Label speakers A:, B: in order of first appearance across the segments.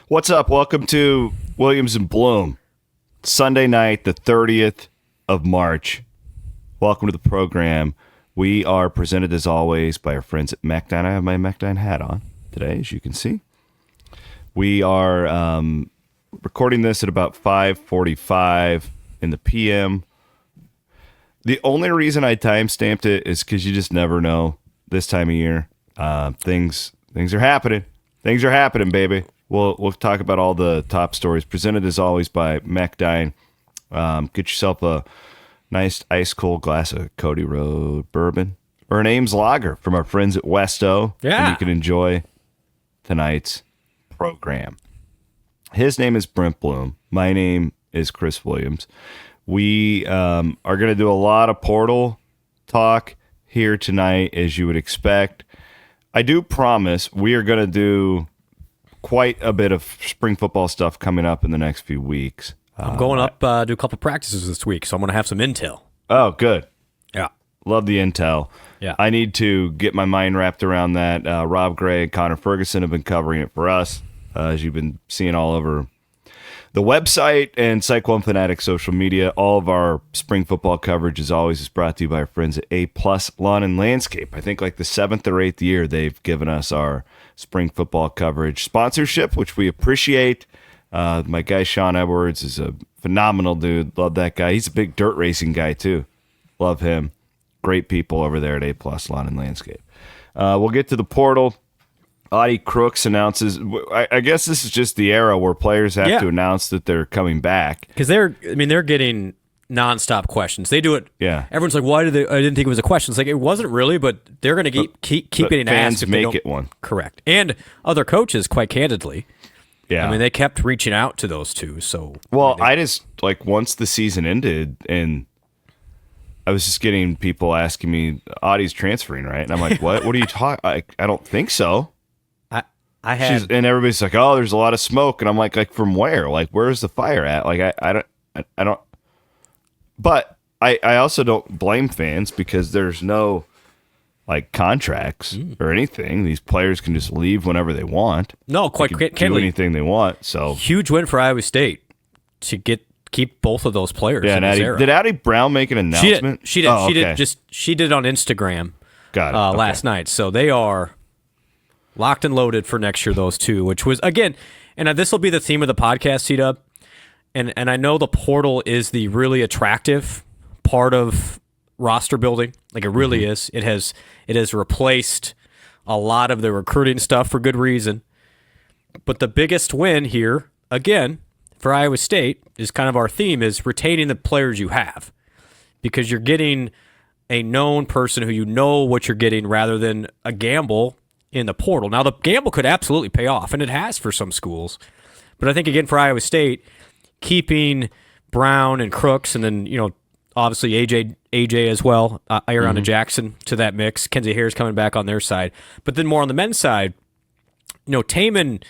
A: What's up? Welcome to Williams and Blum. Sunday night, the 30th of March. Welcome to the program. We are presented, as always, by our friends at Mechdyne. I have my Mechdyne hat on today, as you can see. We are recording this at about 5:45 in the p.m. The only reason I time-stamped it is because you just never know this time of year. Things are happening. Things are happening, baby. We'll talk about all the top stories. Presented, as always, by Mechdyne. Get yourself a nice ice-cold glass of Cody Road bourbon or an Ames lager from our friends at Westo.
B: Yeah.
A: And you can enjoy tonight's program. His name is Brent Blum. My name is Chris Williams. We are going to do a lot of Portal talk here tonight, as you would expect. I do promise we are going to do quite a bit of spring football stuff coming up in the next few weeks.
B: I'm going up to a couple practices this week, so I'm going to have some intel.
A: Oh, good.
B: Yeah.
A: Love the intel.
B: Yeah.
A: I need to get my mind wrapped around that. Rob Gray and Connor Ferguson have been covering it for us, as you've been seeing all over the website and Cyclone Fanatic social media. All of our spring football coverage, as always, is brought to you by our friends at A+ Lawn and Landscape. I think like the 7th or 8th year they've given us our spring football coverage sponsorship, which we appreciate. My guy Sean Edwards is a phenomenal dude. Love that guy. He's a big dirt racing guy too. Love him. Great people over there at A+ Lawn and Landscape. We'll get to the portal. Audi Crooks announces. I guess this is just the era where players have to announce that they're coming back,
B: because they're getting nonstop questions. They do it.
A: Yeah.
B: Everyone's like, "Why did they? I didn't think it was a question." It's like it wasn't really, but they're going to keep getting
A: fans
B: asked. If
A: make it one.
B: Correct. And other coaches, quite candidly.
A: Yeah.
B: I mean, they kept reaching out to those two. So
A: well, I just like once the season ended and I was just getting people asking me, Audi's transferring, right? And I'm like, what? What are you talking? I don't think so.
B: I had,
A: and everybody's like, oh, there's a lot of smoke, and I'm like from where? Like, where's the fire at? Like, I don't. But I also don't blame fans because there's no like contracts or anything. These players can just leave whenever they want.
B: No, quite
A: they can do
B: candidly,
A: anything they want. So
B: huge win for Iowa State to keep both of those players.
A: Yeah,
B: in
A: and
B: this era.
A: Did Addy Brown make an announcement?
B: She did.
A: Oh,
B: She did on Instagram.
A: Got it.
B: Last night. So they are locked and loaded for next year, those two, which was, again, and this will be the theme of the podcast, C-Dub, and I know the portal is the really attractive part of roster building. Like, it really is. It has replaced a lot of the recruiting stuff for good reason. But the biggest win here, again, for Iowa State, is kind of our theme, is retaining the players you have. Because you're getting a known person who you know what you're getting rather than a gamble in the portal. Now, the gamble could absolutely pay off, and it has for some schools. But I think, again, for Iowa State, keeping Brown and Crooks, and then, obviously AJ as well, Aaron and Jackson to that mix. Kenzie Harris coming back on their side. But then more on the men's side, Taman,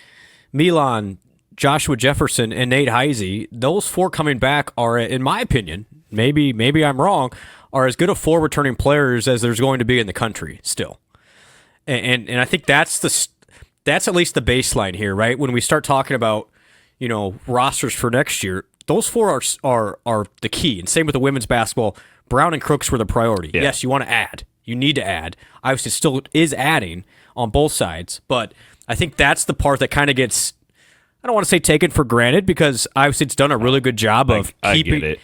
B: Milan, Joshua Jefferson, and Nate Heisey, those four coming back are, in my opinion, maybe I'm wrong, are as good of four returning players as there's going to be in the country still. And I think that's at least the baseline here, right? When we start talking about, rosters for next year, those four are the key. And same with the women's basketball. Brown and Crooks were the priority. Yeah. Yes, you want to add. You need to add. Obviously, it still is adding on both sides. But I think that's the part that kind of gets, I don't want to say taken for granted, because obviously it's done a really good job of keeping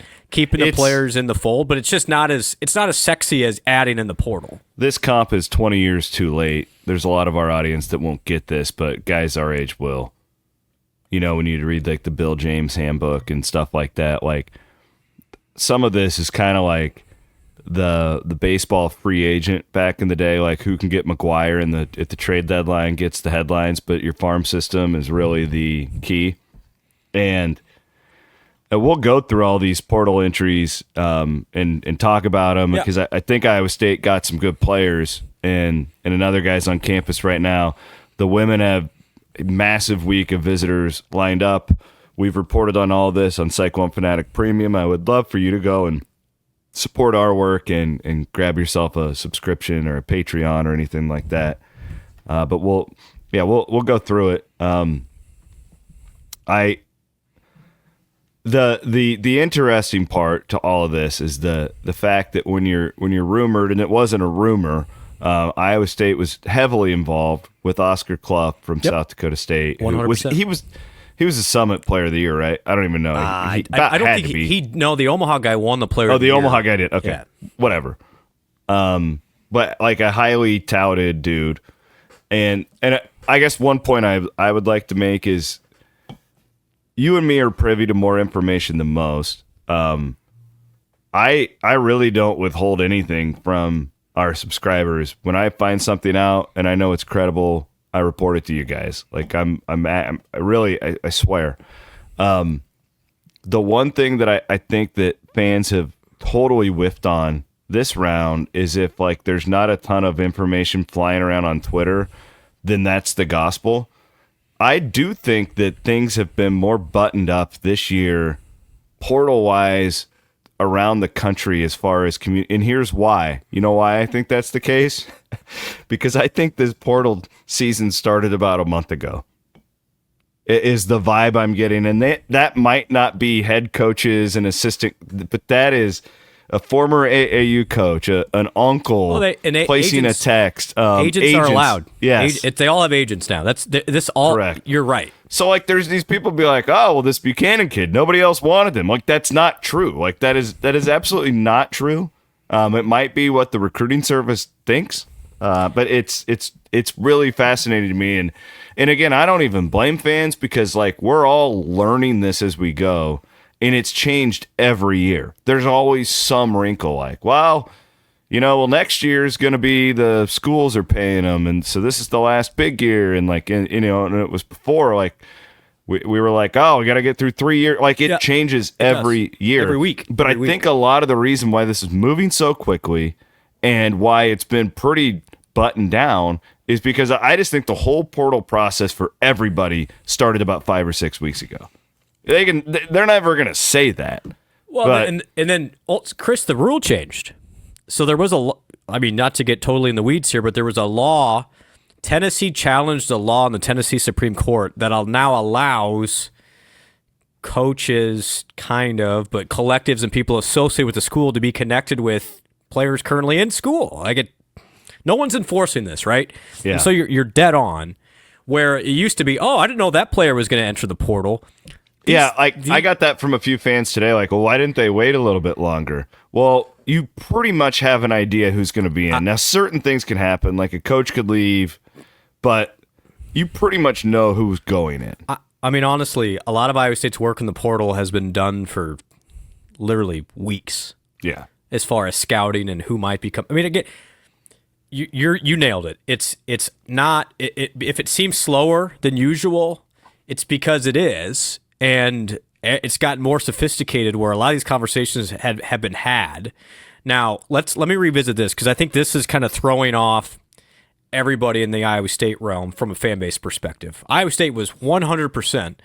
B: the players in the fold, but it's just not as sexy as adding in the portal.
A: This comp is 20 years too late. There's a lot of our audience that won't get this, but guys our age will. We need to read like the Bill James handbook and stuff like that. Like, some of this is kind of like the baseball free agent back in the day, like who can get McGuire at the trade deadline gets the headlines, but your farm system is really the key. And we'll go through all these portal entries and talk about them because I think Iowa State got some good players and another guy's on campus right now. The women have a massive week of visitors lined up. We've reported on all this on Cyclone Fanatic Premium. I would love for you to go and support our work and grab yourself a subscription or a Patreon or anything like that. But we'll go through it. The interesting part to all of this is the fact that when you're rumored, and it wasn't a rumor, Iowa State was heavily involved with Oscar Clough from South Dakota State.
B: 100%.
A: He was a Summit Player of the Year, right? I don't even know.
B: I don't think the Omaha guy won the Player of the Year.
A: Oh, the Omaha guy did. Okay,
B: yeah.
A: Whatever. But like a highly touted dude, and I guess one point I would like to make is you and me are privy to more information than most. I really don't withhold anything from our subscribers. When I find something out and I know it's credible, I report it to you guys. Like I swear. The one thing that I think that fans have totally whiffed on this round is if like there's not a ton of information flying around on Twitter, then that's the gospel. I do think that things have been more buttoned up this year, portal wise, around the country as far as community. And here's why. You know why I think that's the case? Because I think this portal season started about a month ago. It is the vibe I'm getting. And that might not be head coaches and assistant, but that is a former AAU coach, an uncle placing a text.
B: Agents are allowed.
A: Yes.
B: They all have agents now. This all
A: correct.
B: You're right.
A: So like there's these people be like, oh, well, this Buchanan kid, nobody else wanted him. Like that's not true. Like that is absolutely not true. It might be what the recruiting service thinks, but it's really fascinating to me. And again, I don't even blame fans because like we're all learning this as we go. And it's changed every year. There's always some wrinkle like, well, next year is going to be the schools are paying them. And so this is the last big year. And like, and it was before like we were like, oh, we got to get through 3 years. Like it changes every year.
B: Every week.
A: But I think a lot of the reason why this is moving so quickly and why it's been pretty buttoned down is because I just think the whole portal process for everybody started about 5 or 6 weeks ago. They're never going to say that.
B: Well,
A: but,
B: and then Chris, the rule changed. So there was not to get totally in the weeds here, but there was a law. Tennessee challenged a law in the Tennessee Supreme Court that now allows coaches, but collectives and people associated with the school to be connected with players currently in school. No one's enforcing this, right?
A: Yeah.
B: And so you're dead on. Where it used to be, I didn't know that player was going to enter the portal.
A: I got that from a few fans today. Like, well, why didn't they wait a little bit longer? Well, you pretty much have an idea who's going to be in. Now, certain things can happen, like a coach could leave, but you pretty much know who's going in.
B: I mean, honestly, a lot of Iowa State's work in the portal has been done for literally weeks.
A: Yeah.
B: As far as scouting and who might become. I mean, again, you nailed it. It's not. If it seems slower than usual, it's because it is. And it's gotten more sophisticated where a lot of these conversations have been had. Now, let me revisit this because I think this is kind of throwing off everybody in the Iowa State realm from a fan base perspective. Iowa State was 100%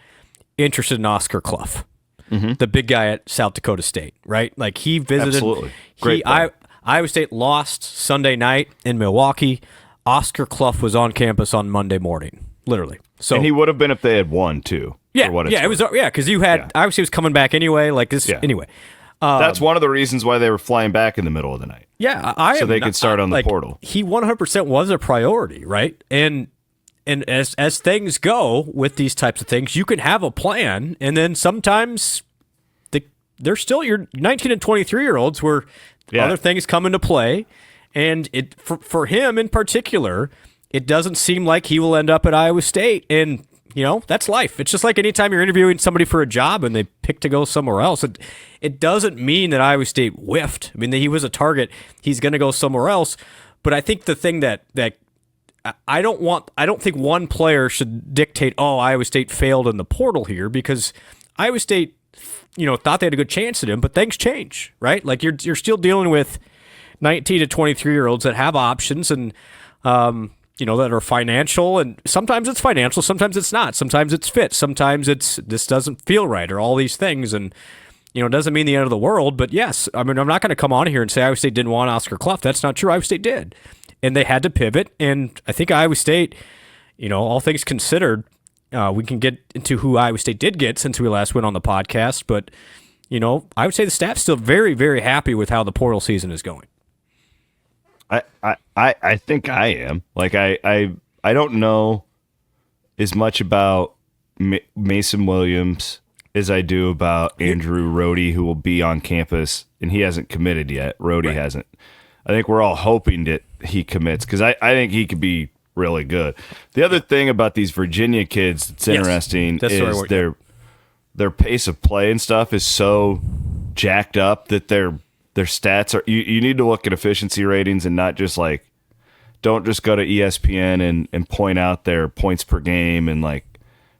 B: interested in Oscar Clough, the big guy at South Dakota State, right? Like he visited.
A: Absolutely. Great.
B: Iowa State lost Sunday night in Milwaukee. Oscar Clough was on campus on Monday morning, literally. So,
A: and he would have been if they had won too.
B: Yeah, because you had obviously he was coming back anyway. Like this, anyway.
A: That's one of the reasons why they were flying back in the middle of the night.
B: Yeah,
A: so they could start on the portal.
B: He 100% was a priority, right? And as things go with these types of things, you can have a plan, and then sometimes they're still your 19 and 23-year-olds where other things come into play, and for him in particular, it doesn't seem like he will end up at Iowa State. And that's life. It's just like anytime you're interviewing somebody for a job and they pick to go somewhere else. It doesn't mean that Iowa State whiffed. I mean, he was a target. He's going to go somewhere else. But I think the thing that I don't think one player should dictate, Iowa State failed in the portal here, because Iowa State, thought they had a good chance at him, but things change, right? Like you're still dealing with 19 to 23-year-olds that have options and, that are financial, and sometimes it's financial, sometimes it's not, sometimes it's fit, sometimes this doesn't feel right, or all these things, and it doesn't mean the end of the world. But yes, I mean, I'm not going to come on here and say Iowa State didn't want Oscar Clough. That's not true. Iowa State did, and they had to pivot. And I think Iowa State, all things considered, we can get into who Iowa State did get since we last went on the podcast. But I would say the staff's still very, very happy with how the portal season is going.
A: I think I am. Like I don't know as much about Mason Williams as I do about Andrew Rohde, who will be on campus, and he hasn't committed yet. Rohde hasn't. I think we're all hoping that he commits, because I think he could be really good. The other thing about these Virginia kids that's interesting is their pace of play and stuff is so jacked up that their stats are. You need to look at efficiency ratings and not just don't just go to ESPN and point out their points per game and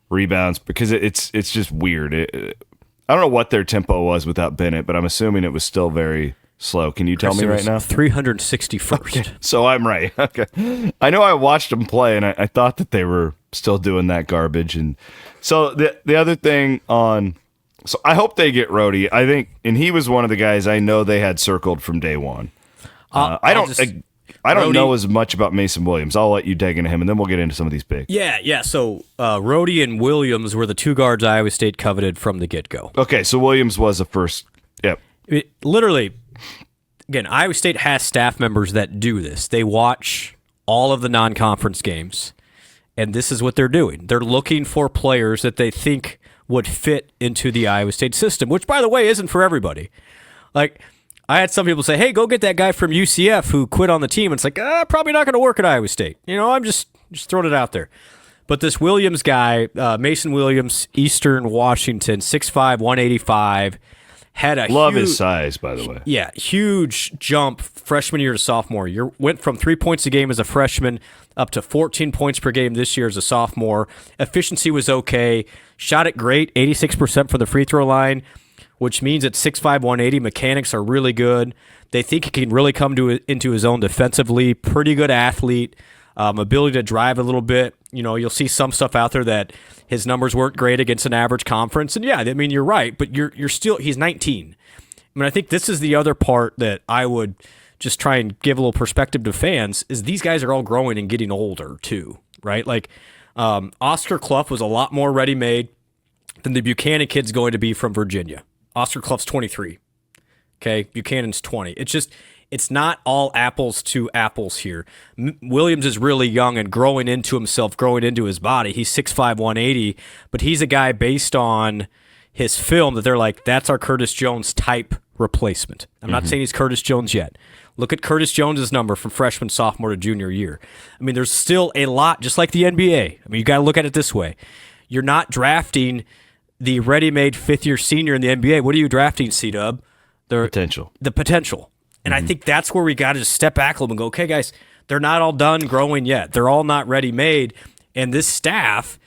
A: rebounds, because it's just weird. I don't know what their tempo was without Bennett, but I'm assuming it was still very slow. Can you tell me right now?
B: 361st.
A: Okay, so I'm right. Okay, I know I watched them play, and I thought that they were still doing that garbage. And so the other thing so I hope they get Rohde. I think, and he was one of the guys I know they had circled from day one. I don't know as much about Mason Williams. I'll let you dig into him, and then we'll get into some of these big.
B: Yeah. So Rohde and Williams were the two guards Iowa State coveted from the get-go.
A: Okay, so Williams was the first. Yep.
B: Literally, again, Iowa State has staff members that do this. They watch all of the non-conference games, and this is what they're doing. They're looking for players that they think would fit into the Iowa State system, which, by the way, isn't for everybody. I had some people say, hey, go get that guy from UCF who quit on the team. And it's probably not going to work at Iowa State. I'm just throwing it out there. But this Williams guy, Mason Williams, Eastern Washington, 6'5", 185, had a
A: love his size, by the way.
B: Yeah, huge jump freshman year to sophomore year. Went from 3 points a game as a freshman up to 14 points per game this year as a sophomore. Efficiency was okay. Shot it great, 86% from the free throw line, which means at 6'5", 180, mechanics are really good. They think he can really come into his own defensively. Pretty good athlete, ability to drive a little bit. You'll see some stuff out there that his numbers weren't great against an average conference. And yeah, I mean, you're right, but you're still, he's 19. I mean, I think this is the other part that I would just try and give a little perspective to fans, is these guys are all growing and getting older too, right? Oscar Clough was a lot more ready-made than the Buchanan kid's going to be from Virginia. Oscar Clough's 23. Okay, Buchanan's 20. It's not all apples to apples here. Williams is really young and growing into himself, growing into his body. He's 6'5", 180, but he's a guy based on his film that they're that's our Curtis Jones type replacement. I'm not saying he's Curtis Jones yet. Look at Curtis Jones's number from freshman, sophomore to junior year. I mean, there's still a lot, just like the NBA. I mean, you got to look at it this way. You're not drafting the ready-made fifth-year senior in the NBA. What are you drafting, C-Dub?
A: Potential.
B: The potential. And I think that's where we got to just step back a little and go, okay, guys, they're not all done growing yet. They're all not ready-made. And this staff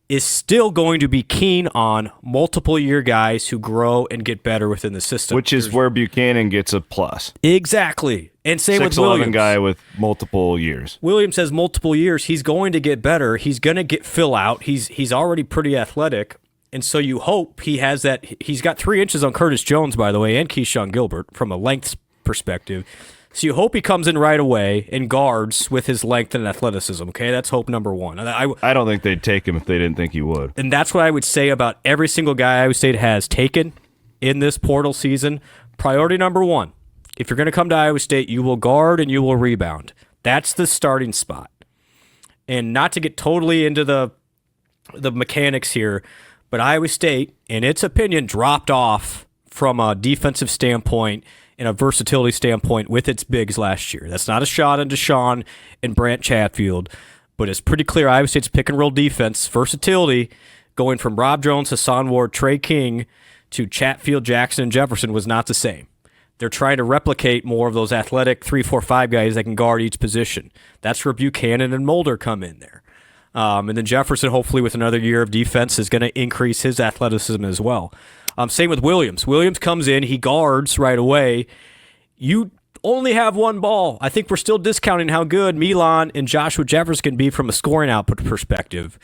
B: is still going to be keen on multiple-year guys who grow and get better within the system.
A: Which is where Buchanan gets a plus.
B: Exactly. And same with Williams.
A: 6'11" guy with multiple years.
B: Williams has multiple years. He's going to get better. He's going to get fill out. He's already pretty athletic. And so you hope he has that. He's got 3 inches on Curtis Jones, by the way, and Keyshawn Gilbert from a length perspective. So you hope he comes in right away and guards with his length and athleticism. Okay, that's hope number one.
A: I don't think they'd take him if they didn't think he would.
B: And that's what I would say about every single guy Iowa State has taken in this portal season. Priority number one: if you're going to come to Iowa State, you will guard and you will rebound. That's the starting spot. And not to get totally into the mechanics here, but Iowa State, in its opinion, dropped off from a defensive standpoint and a versatility standpoint with its bigs last year. That's not a shot into Deshaun and Brant Chatfield, But it's pretty clear Iowa State's pick and roll defense, versatility, going from Rob Jones, Hassan Ward, Trey King to Chatfield, Jackson, and Jefferson was not the same. They're trying to replicate more of those athletic 3, 4, 5 guys that can guard each position. That's where Buchanan and Mulder come in there. And then Jefferson, hopefully with another year of defense, is going to increase his athleticism as well. Same with Williams. Williams comes in, he guards right away. You only have one ball. I think we're still discounting how good Milan and Joshua Jefferson can be from a scoring output perspective.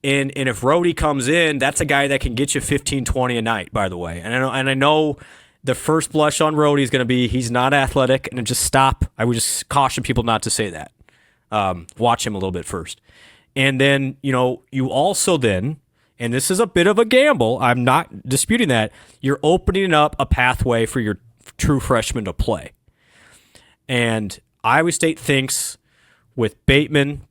B: And if Rhodey comes in, that's a guy that can get you 15, 20 a night, by the way. And I know the first blush on Rhodey is going to be he's not athletic, and just stop. I would just caution people not to say that. Watch him a little bit first. And then, you also then, and this is a bit of a gamble, I'm not disputing that, you're opening up a pathway for your true freshmen to play. And Iowa State thinks with Bateman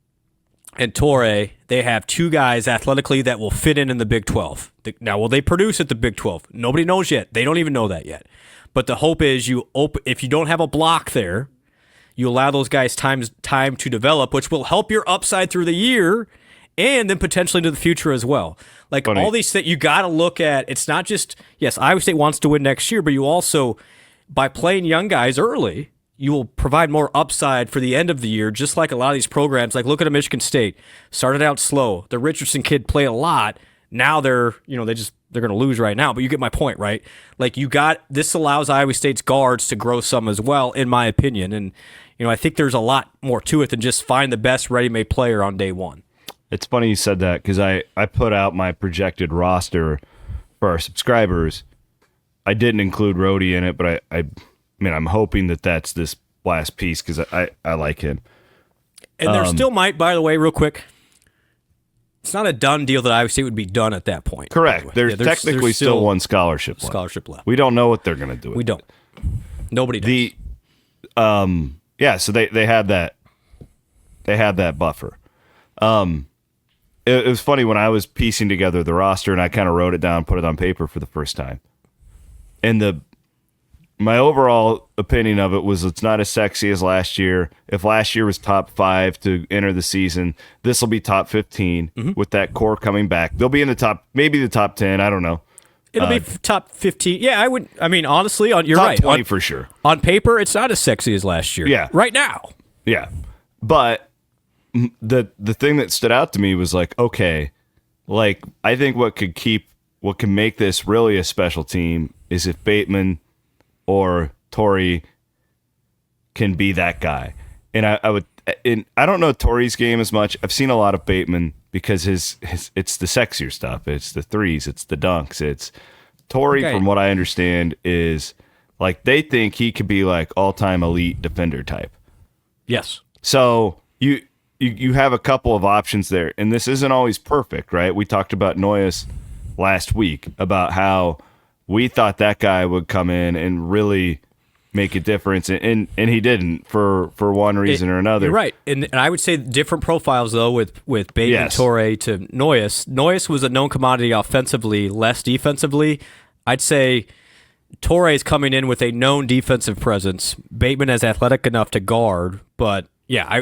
B: and Torre, they have two guys athletically that will fit in the Big 12. Now, will they produce at the Big 12? Nobody knows yet. They don't even know that yet. But the hope is if you don't have a block there, you allow those guys time to develop, which will help your upside through the year and then potentially into the future as well. Like
A: Funny.
B: All these things, you got to look at. It's not just, yes, Iowa State wants to win next year, but you also, by playing young guys early, you will provide more upside for the end of the year, just like a lot of these programs. Like look at a Michigan State. Started out slow. The Richardson kid played a lot. Now they're going to lose right now, but you get my point, right? Like this allows Iowa State's guards to grow some as well, in my opinion. And, I think there's a lot more to it than just find the best ready-made player on day one.
A: It's funny you said that because I put out my projected roster for our subscribers. I didn't include Rhodey in it, but I'm hoping that that's this last piece because I like him.
B: And there still might, by the way, real quick, it's not a done deal that Iowa State would be done at that point.
A: Correct. There's technically still one scholarship left. We don't know what they're going to do with it.
B: We don't. Nobody does.
A: So they had that. They had that buffer. It was funny when I was piecing together the roster and I kind of wrote it down, put it on paper for the first time. And my overall opinion of it was it's not as sexy as last year. If last year was top 5 to enter the season, this will be top 15 with that core coming back. They'll be in the top, maybe the top 10. I don't know.
B: It'll be top 15. Yeah, honestly, you're
A: top
B: right.
A: 20 for sure.
B: On paper, it's not as sexy as last year.
A: Yeah.
B: Right now.
A: Yeah. But the thing that stood out to me was like, okay, like I think what can make this really a special team is if Bateman or Torrey can be that guy. And I don't know Torrey's game as much. I've seen a lot of Bateman because his it's the sexier stuff. It's the threes, it's the dunks. It's Torrey, from what I understand, is like they think he could be like all-time elite defender type.
B: Yes.
A: So you have a couple of options there, and this isn't always perfect, right? We talked about Noyes last week about how we thought that guy would come in and really make a difference, and he didn't for one reason or another.
B: You're right, and I would say different profiles though with Bateman, Torrey to Noyes. Noyes was a known commodity offensively, less defensively. I'd say Torrey is coming in with a known defensive presence. Bateman is athletic enough to guard, but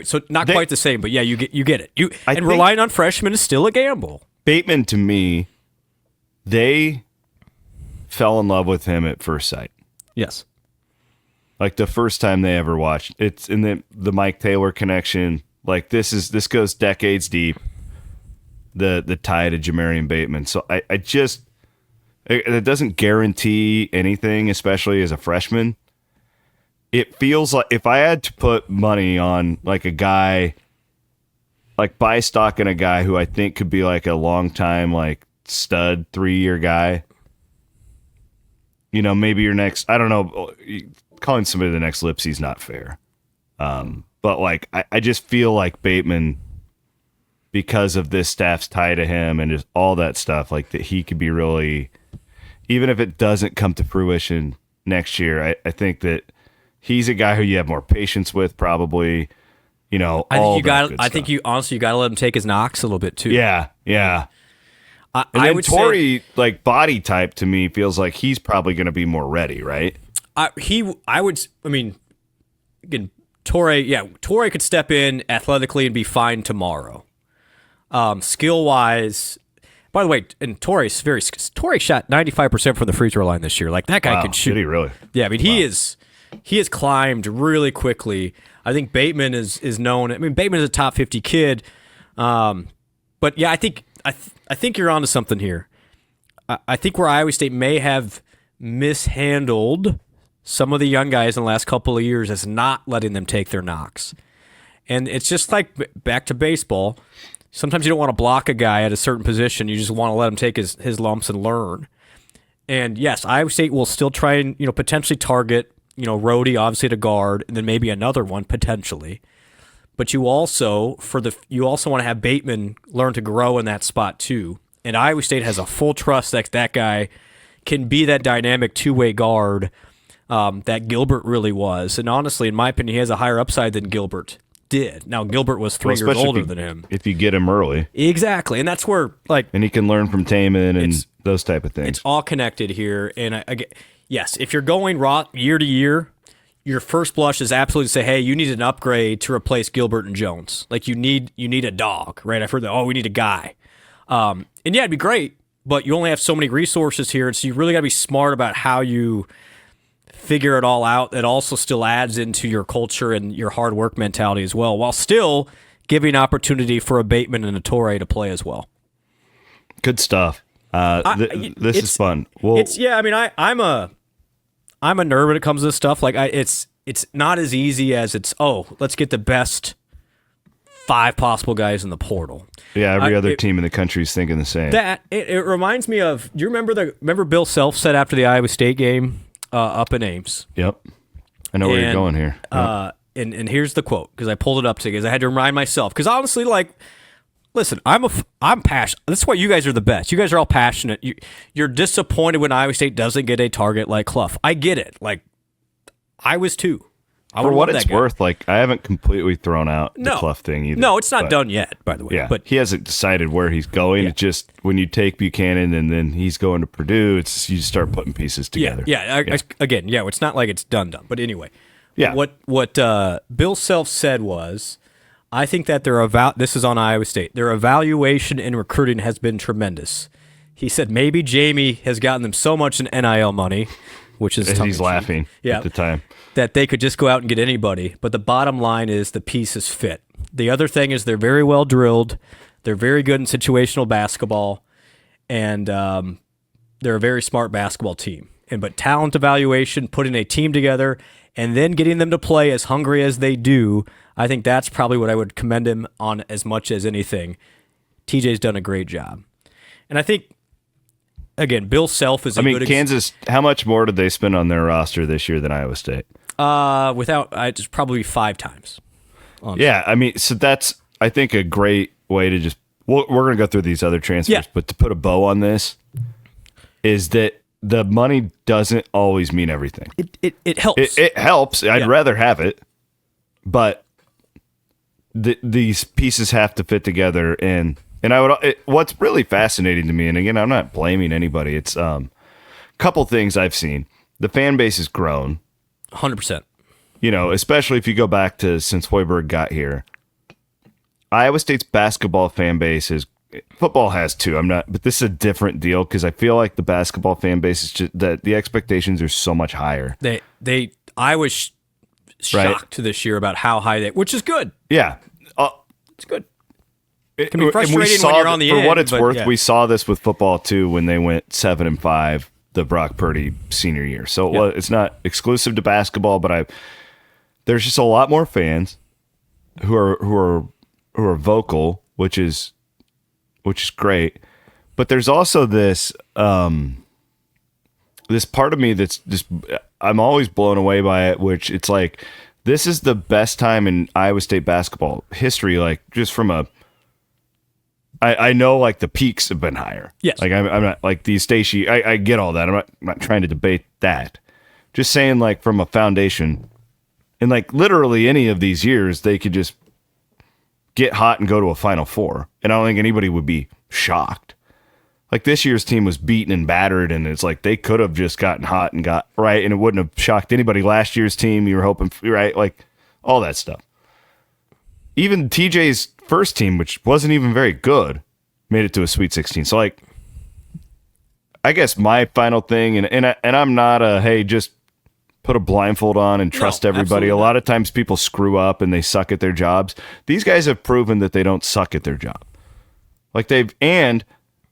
B: so not quite the same. But yeah, you get it. Relying on freshmen is still a gamble.
A: Bateman, to me, they fell in love with him at first sight.
B: Yes.
A: Like the first time they ever watched. It's in the Mike Taylor connection. Like this goes decades deep. The tie to Jamarian Bateman. So I just it doesn't guarantee anything, especially as a freshman. It feels like if I had to put money on like a guy, like buy stock in a guy who I think could be like a long time like stud 3-year guy. Maybe your next, I don't know, calling somebody the next Lipsy's not fair. But like, I just feel like Bateman, because of this staff's tie to him and just all that stuff, like that he could be really, even if it doesn't come to fruition next year, I think that he's a guy who you have more patience with probably,
B: I think you honestly, you got to let him take his knocks a little bit too.
A: Yeah. And then Torrey, like body type to me feels like he's probably going to be more ready, right?
B: Again, Torrey could step in athletically and be fine tomorrow. Skill wise, by the way, and Torrey shot 95% from the free throw line this year. Like that guy can shoot.
A: Did he really?
B: Yeah, I mean he has climbed really quickly. I think Bateman is known. I mean Bateman is a top 50 kid, but yeah, I think you're onto something here. I think where Iowa State may have mishandled some of the young guys in the last couple of years is not letting them take their knocks. And it's just like back to baseball. Sometimes you don't want to block a guy at a certain position. You just want to let him take his lumps and learn. And yes, Iowa State will still try and potentially target Rhodey, obviously to guard, and then maybe another one potentially. But you also want to have Bateman learn to grow in that spot too. And Iowa State has a full trust that guy can be that dynamic two-way guard that Gilbert really was. And honestly, in my opinion, he has a higher upside than Gilbert did. Now, Gilbert was 3 years older than him.
A: If you get him early.
B: Exactly. And that's where, and
A: he can learn from Taman and those type of things.
B: It's all connected here. And yes, if you're going year to year, your first blush is absolutely to say, hey, you need an upgrade to replace Gilbert and Jones. Like you need a dog, right? I've heard that, we need a guy. And yeah, it'd be great, but you only have so many resources here. And so you really got to be smart about how you figure it all out. That also still adds into your culture and your hard work mentality as well, while still giving opportunity for a Bateman and a Torrey to play as well.
A: Good stuff. This is fun. Well,
B: I'm a nerd when it comes to this stuff. Like it's not as easy as let's get the best 5 possible guys in the portal.
A: Yeah, every other team in the country is thinking the same.
B: It reminds me of. Do you remember Bill Self said after the Iowa State game up in Ames?
A: Yep, I know where you're going here. Yep.
B: And here's the quote, because I pulled it up because I had to remind myself. Because honestly, listen, I'm passionate. That's why you guys are the best. You guys are all passionate. You're disappointed when Iowa State doesn't get a target like Clough. I get it. Like I was too.
A: For what it's worth, I haven't completely thrown out the Clough thing either.
B: No, it's not done yet, by the way.
A: Yeah,
B: but
A: he hasn't decided where he's going. Yeah. It's just when you take Buchanan and then he's going to Purdue, you just start putting pieces together.
B: Yeah. It's not like it's done. But anyway,
A: yeah.
B: What Bill Self said was, I think that this is on Iowa State. Their evaluation in recruiting has been tremendous. He said maybe Jamie has gotten them so much in NIL money, which is
A: he's laughing at the time,
B: that they could just go out and get anybody. But the bottom line is the pieces fit. The other thing is they're very well drilled. They're very good in situational basketball, and they're a very smart basketball team. But talent evaluation, putting a team together, and then getting them to play as hungry as they do, I think that's probably what I would commend him on as much as anything. TJ's done a great job. And I think, again, Bill Self is
A: Kansas, how much more did they spend on their roster this year than Iowa State?
B: It's probably 5 times.
A: Yeah, so that's, I think, a great way to just, we're going to go through these other transfers, but to put a bow on this is that the money doesn't always mean everything.
B: It helps.
A: It helps. I'd rather have it, but these pieces have to fit together. And what's really fascinating to me, and again, I'm not blaming anybody. It's a couple things I've seen. The fan base has grown
B: 100%.
A: Especially if you go back to since Hoiberg got here. Iowa State's basketball fan base football has too. But this is a different deal because I feel like the basketball fan base is just that the expectations are so much higher.
B: I was shocked this year about how high which is good.
A: Yeah,
B: it's good. It can be frustrating when you're on the
A: end. For what it's worth,
B: yeah.
A: We saw this with football too when they went 7-5 the Brock Purdy senior year. So it's not exclusive to basketball, but there's just a lot more fans who are vocal, which is great. But there's also this this part of me that's just, I'm always blown away by it, which it's like this is the best time in Iowa State basketball history, just from I know the peaks have been higher.
B: Yes.
A: I'm not like these Stacey. I get all that. I'm not trying to debate that. Just saying from a foundation, and literally any of these years they could just get hot and go to a Final Four, and I don't think anybody would be shocked. This year's team was beaten and battered, and it's they could have just gotten hot and got right, and it wouldn't have shocked anybody. Last year's team, you were hoping right, all that stuff. Even TJ's first team, which wasn't even very good, made it to a Sweet 16. So, like, I guess my final thing, and I'm not a, hey, just put a blindfold on and trust everybody. A lot of times people screw up and they suck at their jobs. These guys have proven that they don't suck at their job. Like, and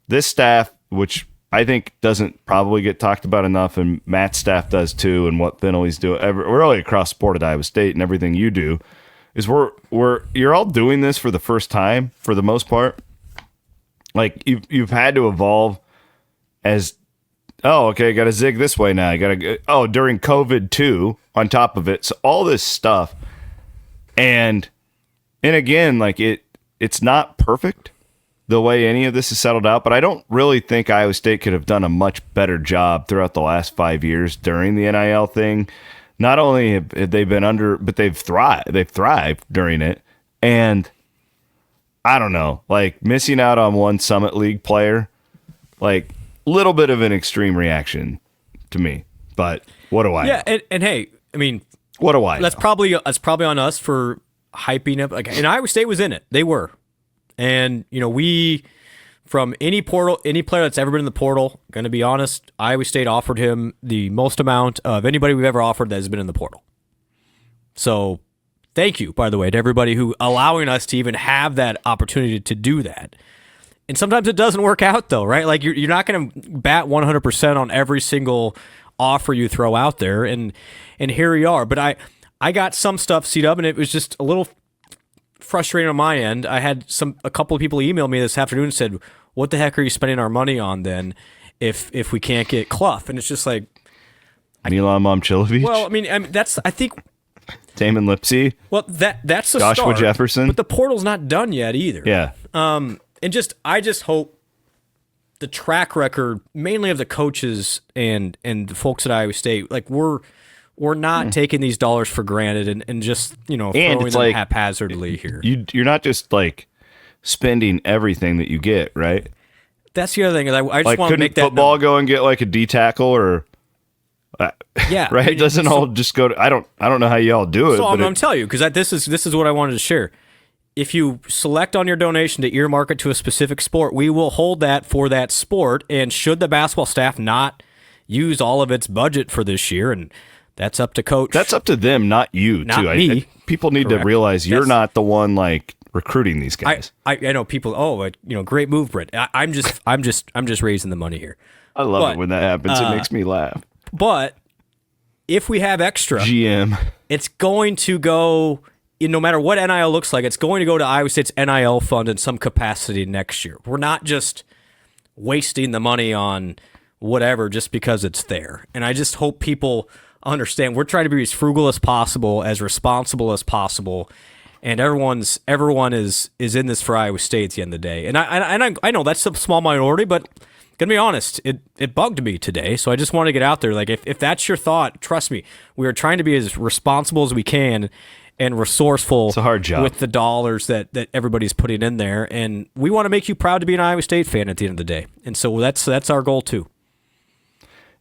A: this staff, which I think doesn't probably get talked about enough, and Matt's staff does too, and what Finley's doing, we're really across sport at Iowa State, and everything you do is you're all doing this for the first time for the most part. Like, you've had to evolve as, oh, okay, I got to zig this way now. I got to during COVID too, on top of it. So all this stuff, and again, like it's not perfect the way any of this is settled out, but I don't really think Iowa State could have done a much better job throughout the last 5 years during the NIL thing. Not only have they been under, but they've thrived during it. And I don't know, like missing out on one Summit League player, like little bit of an extreme reaction to me. But what do I know?
B: And hey, I mean,
A: what do I know?
B: That's probably on us for hyping up. Like, and Iowa State was in it. They were. And, we, from any player that's ever been in the portal, going to be honest, Iowa State offered him the most amount of anybody we've ever offered that has been in the portal. So thank you, by the way, to everybody who allowing us to even have that opportunity to do that. And sometimes it doesn't work out, though, right? Like, you're not going to bat 100% on every single offer you throw out there. And here we are. But I got some stuff seed up, and it was just a little frustrating on my end. I had a couple of people email me this afternoon and said, what the heck are you spending our money on then if we can't get Clough? And it's just like,
A: Milan Momcilovic?
B: Well, I mean that's, I think,
A: Damon Lipsy.
B: Well, that's a
A: Joshua
B: start,
A: Jefferson.
B: But the portal's not done yet either.
A: Yeah.
B: And I just hope the track record, mainly of the coaches and the folks at Iowa State, like we're not taking these dollars for granted and just throwing them like, haphazardly here.
A: You're not just like spending everything that you get, right?
B: That's the other thing. Is I just want to make that
A: football go and get like a D tackle or
B: yeah,
A: right? It doesn't all just go to, I don't know how y'all do it.
B: So I'm going to tell you, because this is what I wanted to share. If you select on your donation to earmark it to a specific sport, we will hold that for that sport. And should the basketball staff not use all of its budget for this year, and that's up to coach.
A: That's up to them, not you.
B: Not
A: too.
B: me.
A: People need to realize you're not the one like recruiting these guys.
B: I know people. Oh, great move, Brent. I'm just raising the money here.
A: I love it when that happens. It makes me laugh.
B: But if we have extra
A: GM,
B: it's going to go. No matter what NIL looks like, it's going to go to Iowa State's NIL fund in some capacity next year. We're not just wasting the money on whatever just because it's there. And I just hope people understand we're trying to be as frugal as possible, as responsible as possible, and everyone is in this for Iowa State at the end of the day. And I know that's a small minority, but gonna be honest, it bugged me today. So I just want to get out there. Like if that's your thought, trust me, we are trying to be as responsible as we can and resourceful.
A: It's a hard job
B: with the dollars that everybody's putting in there, and we want to make you proud to be an Iowa State fan at the end of the day. And so that's our goal too.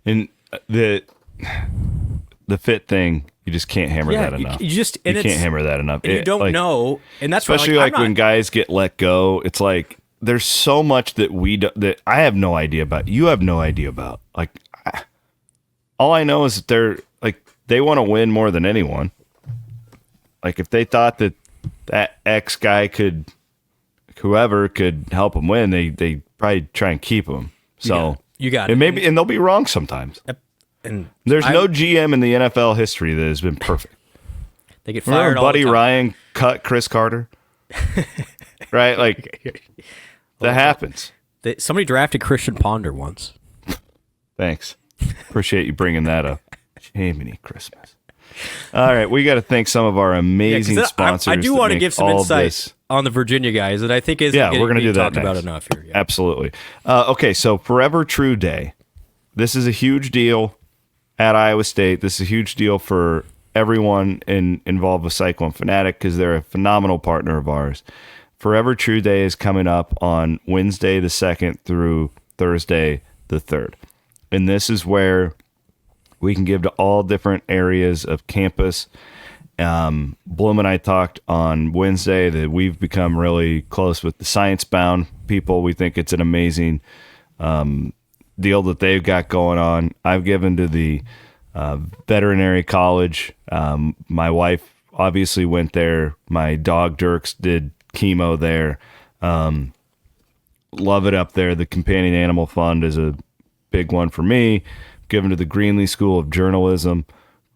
A: And the fit thing, you just can't hammer that enough.
B: You
A: can't hammer that enough.
B: And you don't know, and that's
A: especially
B: why,
A: when guys get let go. It's like there's so much that that I have no idea about. You have no idea about. Like all I know is that they want to win more than anyone. Like if they thought that X guy whoever could help them win, they probably try and keep him. So
B: you got it.
A: And they'll be wrong sometimes.
B: And
A: there's no GM in the NFL history that has been perfect.
B: They get fired.
A: Remember Buddy Ryan cut Chris Carter, right? Like that happens.
B: Somebody drafted Christian Ponder once.
A: Thanks. Appreciate you bringing that up. Jiminy Christmas. All right, we got to thank some of our amazing sponsors.
B: I do want to give some insight on the Virginia guys that I think isn't
A: we're going to do that
B: talked about enough here. Yeah.
A: Absolutely. Okay, so Forever True Day. This is a huge deal at Iowa State. This is a huge deal for everyone involved with Cyclone Fanatic because they're a phenomenal partner of ours. Forever True Day is coming up on Wednesday the 2nd through Thursday the 3rd. And this is where we can give to all different areas of campus Bloom and I talked on Wednesday that we've become really close with the science-bound people. We think it's an amazing deal that they've got going on. I've given to the veterinary college. My wife obviously went there. My dog Dirks did chemo there. Love it up there. The Companion Animal Fund is a big one for me. Given to the Greenlee School of Journalism,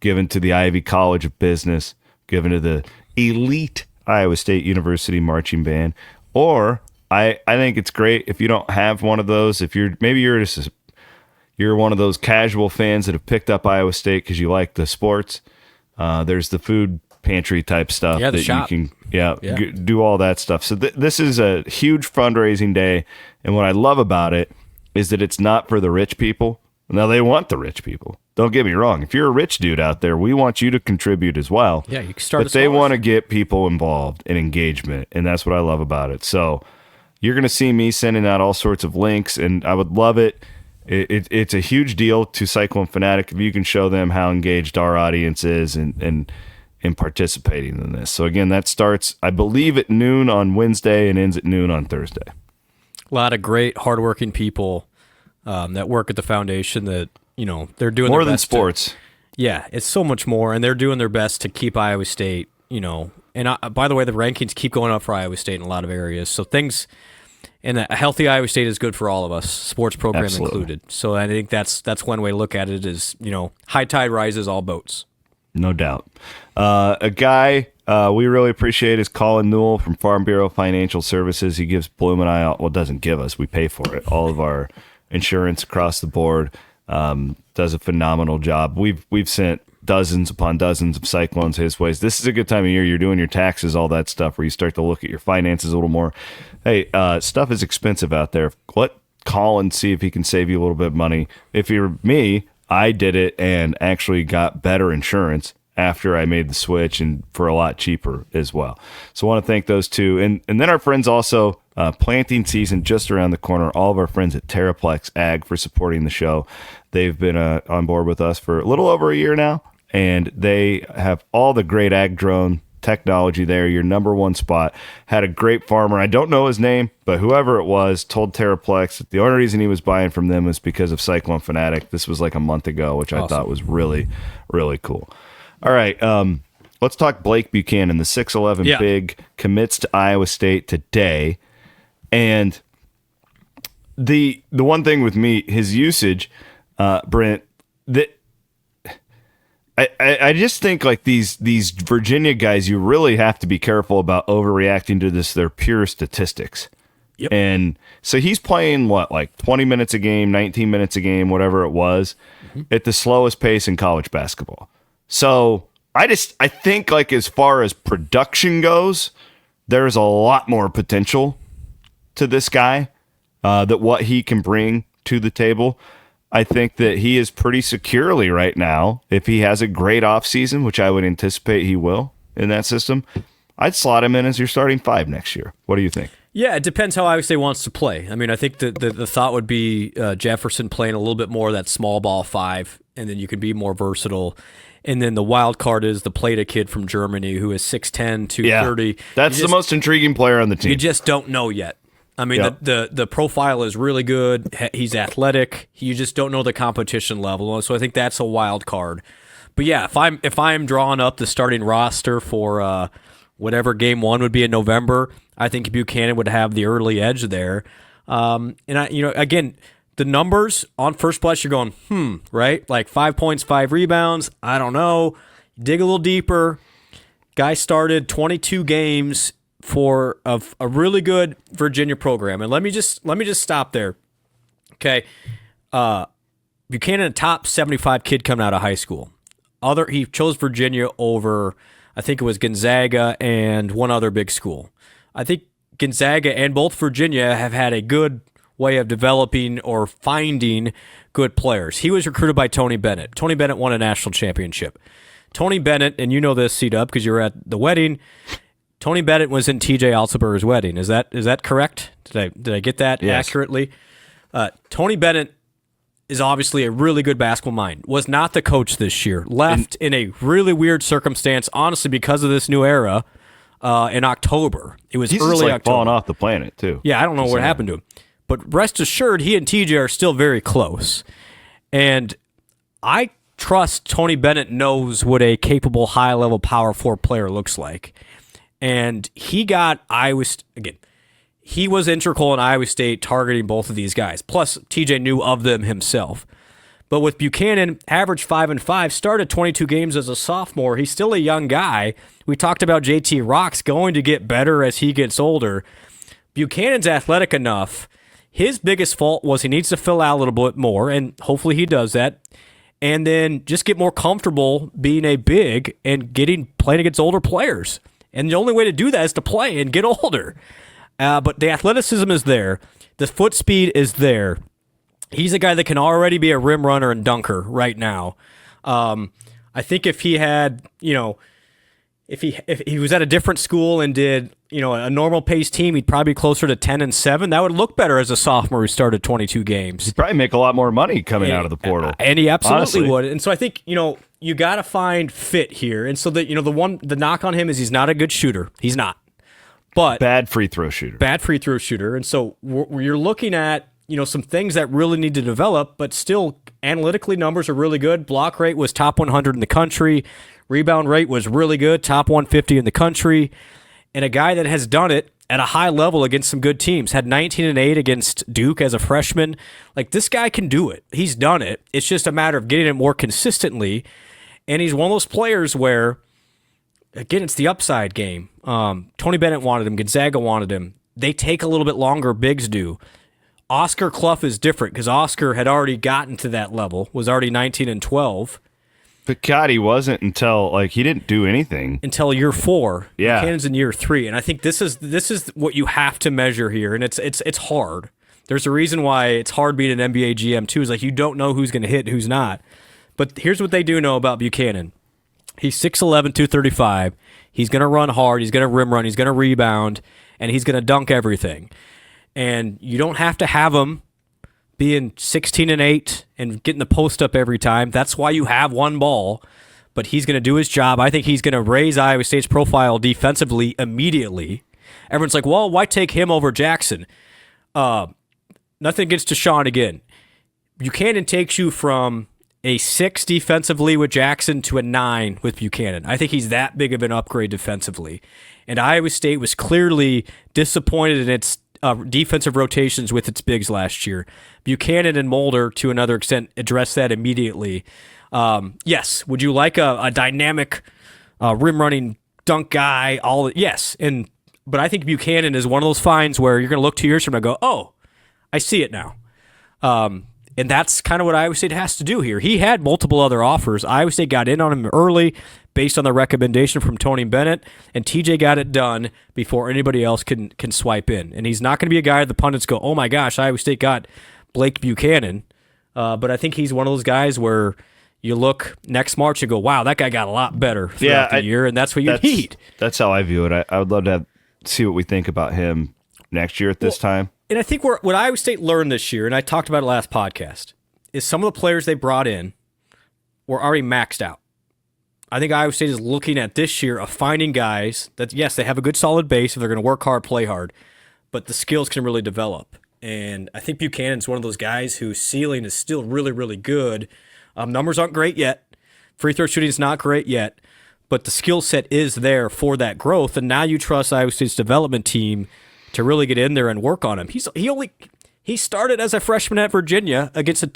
A: given to the Ivy College of Business, given to the elite Iowa State University marching band. Or I think it's great if you don't have one of those. If you're one of those casual fans that have picked up Iowa State because you like the sports. There's the food pantry type stuff
B: the
A: that
B: shop.
A: you can do all that stuff. So this is a huge fundraising day, and what I love about it is that it's not for the rich people. Now, they want the rich people. Don't get me wrong. If you're a rich dude out there, we want you to contribute as well.
B: Yeah, you can start.
A: But they want to get people involved in engagement, and that's what I love about it. So you're going to see me sending out all sorts of links, and I would love it. It's a huge deal to Cyclone Fanatic if you can show them how engaged our audience is in participating in this. So again, that starts, I believe, at noon on Wednesday and ends at noon on Thursday.
B: A lot of great, hardworking people that work at the foundation that, they're doing
A: more
B: their
A: than
B: best
A: sports.
B: Yeah, it's so much more, and they're doing their best to keep Iowa State, and by the way, the rankings keep going up for Iowa State in a lot of areas. So things, and a healthy Iowa State is good for all of us, sports program
A: Absolutely.
B: included. So I think that's one way to look at it is, high tide rises all boats.
A: No doubt. A guy we really appreciate is Colin Newell from Farm Bureau Financial Services. He gives Bloom and I, doesn't give us, we pay for it, all of our insurance across the board. Does a phenomenal job. We've sent dozens upon dozens of cyclones his ways. This is a good time of year. You're doing your taxes, all that stuff, where you start to look at your finances a little more. Hey, stuff is expensive out there. Let Colin see if he can save you a little bit of money. If you're me, I did it and actually got better insurance after I made the switch, and for a lot cheaper as well. So I want to thank those two. And then our friends also, planting season just around the corner. All of our friends at Terraplex Ag for supporting the show. They've been on board with us for a little over a year now, and they have all the great ag drone technology there. Your number one spot. Had a great farmer. I don't know his name, but whoever it was told Terraplex that the only reason he was buying from them was because of Cyclone Fanatic. This was like a month ago, which I thought was really, really cool. All right, let's talk Blake Buchanan. The 6'11" big commits to Iowa State today. And the one thing with me, his usage, Brent, that I just think like these Virginia guys, you really have to be careful about overreacting to this. They're pure statistics.
B: Yep.
A: And so he's playing like 20 minutes a game, 19 minutes a game, whatever it was, at the slowest pace in college basketball. So I think like as far as production goes, there's a lot more potential to this guy, that what he can bring to the table. I think that he is pretty securely right now. If he has a great offseason, which I would anticipate he will in that system, I'd slot him in as your starting five next year. What do you think?
B: Yeah, it depends how Iowa State wants to play. I mean, I think the thought would be Jefferson playing a little bit more of that small ball five, and then you can be more versatile. And then the wild card is the Plata kid from Germany who is 6'10", 230.
A: Yeah, that's the most intriguing player on the team.
B: You just don't know yet. I mean, the profile is really good. He's athletic. You just don't know the competition level. So I think that's a wild card. But yeah, if I'm drawing up the starting roster for whatever game one would be in November, I think Buchanan would have the early edge there. And again, the numbers on first blush, you're going, right? Like 5 points, 5 rebounds. I don't know. Dig a little deeper. Guy started 22 games for a really good Virginia program. And let me just stop there. Okay. Buchanan, a top 75 kid coming out of high school. He chose Virginia over, I think it was Gonzaga and one other big school. I think Gonzaga and both Virginia have had a good way of developing or finding good players. He was recruited by Tony Bennett. Tony Bennett won a national championship. Tony Bennett, and you know this, C-Dub, because you were at the wedding. Tony Bennett was in T.J. Altsberger's wedding. Is that correct? Did I get that accurately? Tony Bennett is obviously a really good basketball mind. Was not the coach this year. Left in a really weird circumstance, honestly, because of this new era in October. It was
A: He's
B: early
A: just like
B: October.
A: falling off the planet, too.
B: Yeah, I don't know what happened to him. But rest assured, he and TJ are still very close. And I trust Tony Bennett knows what a capable, high-level power forward player looks like. And he got Iowa State, again, he was integral in Iowa State targeting both of these guys. Plus, TJ knew of them himself. But with Buchanan, averaged 5-5, started 22 games as a sophomore. He's still a young guy. We talked about JT Rock's going to get better as he gets older. Buchanan's athletic enough. His biggest fault was he needs to fill out a little bit more, and hopefully he does that. And then just get more comfortable being a big and playing against older players. And the only way to do that is to play and get older. But the athleticism is there. The foot speed is there. He's a guy that can already be a rim runner and dunker right now. I think if he had, if he was at a different school and did, a normal pace team, he'd probably be closer to 10-7. That would look better as a sophomore who started 22 games.
A: He'd probably make a lot more money coming out of the portal.
B: And he absolutely
A: honestly
B: would. And so I think, you got to find fit here. And so that, the knock on him is he's not a good shooter. He's not. But
A: bad free throw shooter. And so you're looking at, some things that really need to develop, but still analytically numbers are really good. Block rate was top 100 in the country. Rebound rate was really good, top 150 in the country. And a guy that has done it at a high level against some good teams. Had 19-8 against Duke as a freshman. Like, this guy can do it. He's done it. It's just a matter of getting it more consistently. And he's one of those players where, again, it's the upside game. Tony Bennett wanted him. Gonzaga wanted him. They take a little bit longer, bigs do. Oscar Clough is different because Oscar had already gotten to that level, was already 19-12. But God, he wasn't until he didn't do anything
B: until year 4.
A: Yeah,
B: Buchanan's in year 3, and I think this is what you have to measure here, and it's hard. There's a reason why it's hard being an NBA GM too. Is you don't know who's going to hit, and who's not. But here's what they do know about Buchanan. He's 6'11", 235. He's going to run hard. He's going to rim run. He's going to rebound, and he's going to dunk everything. And you don't have to have him being 16-8 and getting the post up every time. That's why you have one ball. But he's going to do his job. I think he's going to raise Iowa State's profile defensively immediately. Everyone's like, well, why take him over Jackson? Nothing against Deshaun again. Buchanan takes you from a 6 defensively with Jackson to a 9 with Buchanan. I think he's that big of an upgrade defensively. And Iowa State was clearly disappointed in its defensive rotations with its bigs last year. Buchanan and Mulder, to another extent, addressed that immediately. Yes, would you like a dynamic rim-running dunk guy? Yes, but I think Buchanan is one of those finds where you're going to look 2 years from now and go, oh, I see it now. And that's kind of what Iowa State has to do here. He had multiple other offers. Iowa State got in on him early based on the recommendation from Tony Bennett, and TJ got it done before anybody else can swipe in. And he's not going to be a guy the pundits go, oh my gosh, Iowa State got Blake Buchanan. But I think he's one of those guys where you look next March and go, wow, that guy got a lot better throughout the year, and that's what you need.
A: That's how I view it. I would love to see what we think about him next year at this time.
B: And I think what Iowa State learned this year, and I talked about it last podcast, is some of the players they brought in were already maxed out. I think Iowa State is looking at this year of finding guys that, yes, they have a good solid base if they're going to work hard, play hard, but the skills can really develop. And I think Buchanan's one of those guys whose ceiling is still really, really good. Numbers aren't great yet. Free throw shooting is not great yet, but the skill set is there for that growth. And now you trust Iowa State's development team to really get in there and work on him. He started as a freshman at Virginia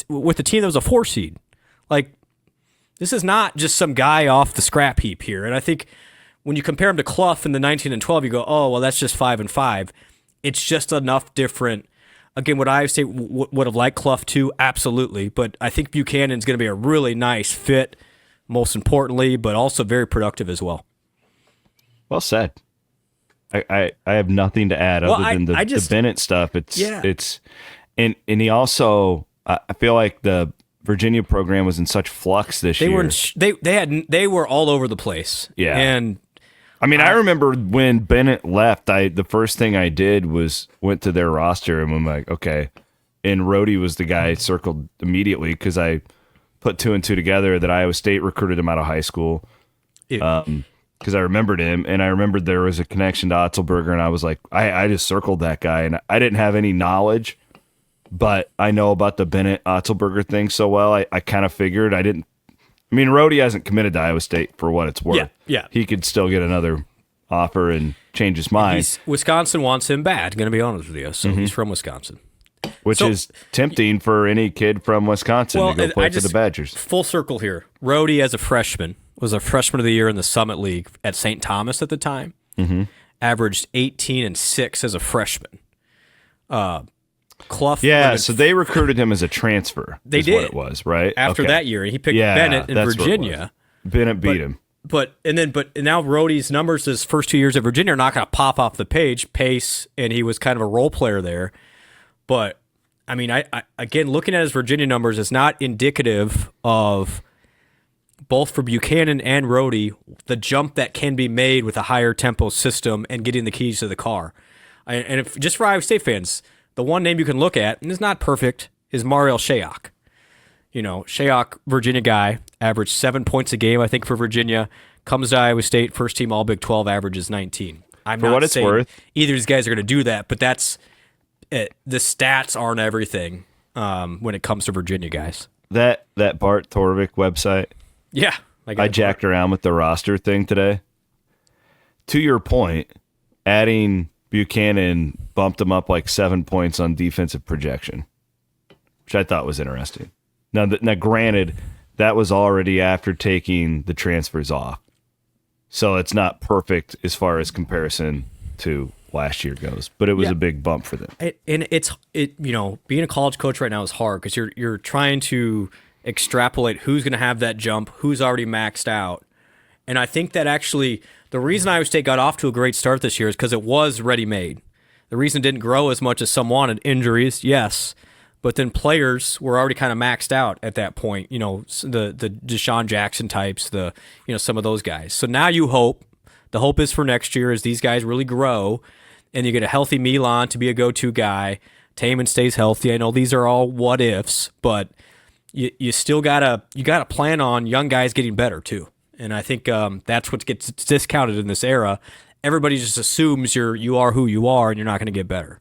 B: with a team that was a 4 seed. This is not just some guy off the scrap heap here. And I think when you compare him to Clough in the 19-12, you go, oh, well, that's just 5-5. It's just enough different. Again, would Iowa State would have liked Clough too? Absolutely. But I think Buchanan's going to be a really nice fit, most importantly, but also very productive as well.
A: Well said. I have nothing to add other than the Bennett stuff. And he also, I feel like the Virginia program was in such flux this year.
B: They were all over the place.
A: Yeah.
B: And
A: I mean, I remember when Bennett left, the first thing I did was went to their roster and I'm like, okay, and Rhodey was the guy I circled immediately because I put 2 and 2 together that Iowa State recruited him out of high school. Because I remembered him, and I remembered there was a connection to Otzelberger, and I was like, I just circled that guy, and I didn't have any knowledge, but I know about the Bennett Otzelberger thing so well, I kind of figured I didn't. I mean, Rhodey hasn't committed to Iowa State for what it's worth.
B: Yeah.
A: He could still get another offer and change his mind.
B: Wisconsin wants him bad, going to be honest with you, so he's from Wisconsin.
A: Which is tempting for any kid from Wisconsin to go play for the Badgers.
B: Full circle here. Rhodey, as a freshman, was a freshman of the year in the Summit League at St. Thomas at the time. Averaged 18 and 6 as a freshman. Clough.
A: Yeah, so they recruited him as a transfer.
B: They did.
A: What it was, right?
B: After that year, he picked Bennett in Virginia.
A: Bennett beat him.
B: But now Rhodey's numbers his first 2 years at Virginia are not going to pop off the page. Pace, and he was kind of a role player there. But I mean, I again, looking at his Virginia numbers is not indicative of, both for Buchanan and Rhodey, the jump that can be made with a higher tempo system and getting the keys to the car. And if just for Iowa State fans, the one name you can look at, and it's not perfect, is Mariel Shayok. Shayok, Virginia guy, averaged 7 points a game, I think, for Virginia. Comes to Iowa State, first team All Big 12, averages 19. I'm
A: for
B: not
A: what it's
B: saying
A: worth,
B: either of these guys are going to do that, but that's it. The stats aren't everything when it comes to Virginia guys.
A: That Bart Torvik website.
B: Yeah.
A: I jacked around with the roster thing today. To your point, adding Buchanan bumped him up like 7 points on defensive projection, which I thought was interesting. Now, granted, that was already after taking the transfers off. So it's not perfect as far as comparison to last year goes, but it was a big bump for them.
B: And being a college coach right now is hard because you're trying to extrapolate who's going to have that jump, who's already maxed out. And I think that actually the reason Iowa State got off to a great start this year is because it was ready-made. The reason it didn't grow as much as some wanted, injuries, yes, but then players were already kind of maxed out at that point. The Deshaun Jackson types, some of those guys. So now the hope is for next year as these guys really grow, and you get a healthy Milan to be a go-to guy. Taman stays healthy. I know these are all what ifs, but you still gotta plan on young guys getting better too. And I think that's what gets discounted in this era. Everybody just assumes you are who you are, and you're not going to get better.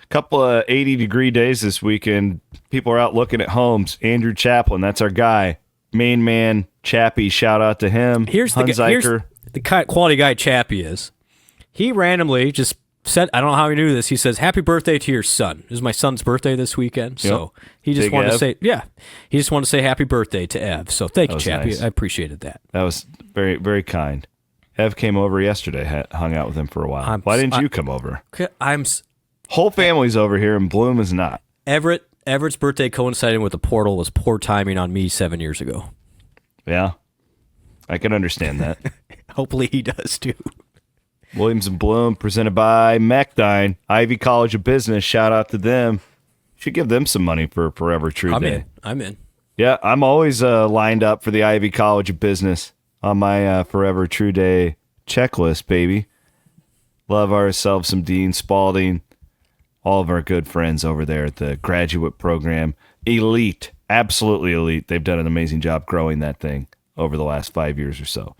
A: Couple of 80-degree days this weekend. People are out looking at homes. Andrew Chaplin, that's our guy. Main man, Chappie, shout out to him.
B: Here's the quality guy Chappie is. He randomly just said, I don't know how he knew this. He says, "Happy birthday to your son." It was my son's birthday this weekend. So he just wanted to say, he just wanted to say happy birthday to Ev. So thank you, Chappie. Nice. I appreciated that.
A: That was very, very kind. Ev came over yesterday, hung out with him for a while. Why didn't you come over? Whole family's over here, and Bloom is not.
B: Everett's birthday coinciding with the portal was poor timing on me 7 years ago.
A: Yeah, I can understand that.
B: Hopefully he does too.
A: Williams and Blum, presented by Mechdyne, Ivy College of Business. Shout out to them. Should give them some money for Forever True Day.
B: I'm in.
A: Yeah, I'm always lined up for the Ivy College of Business on my Forever True Day checklist, baby. Love ourselves some Dean Spalding. All of our good friends over there at the graduate program. Elite. Absolutely elite. They've done an amazing job growing that thing over the last 5 years or so.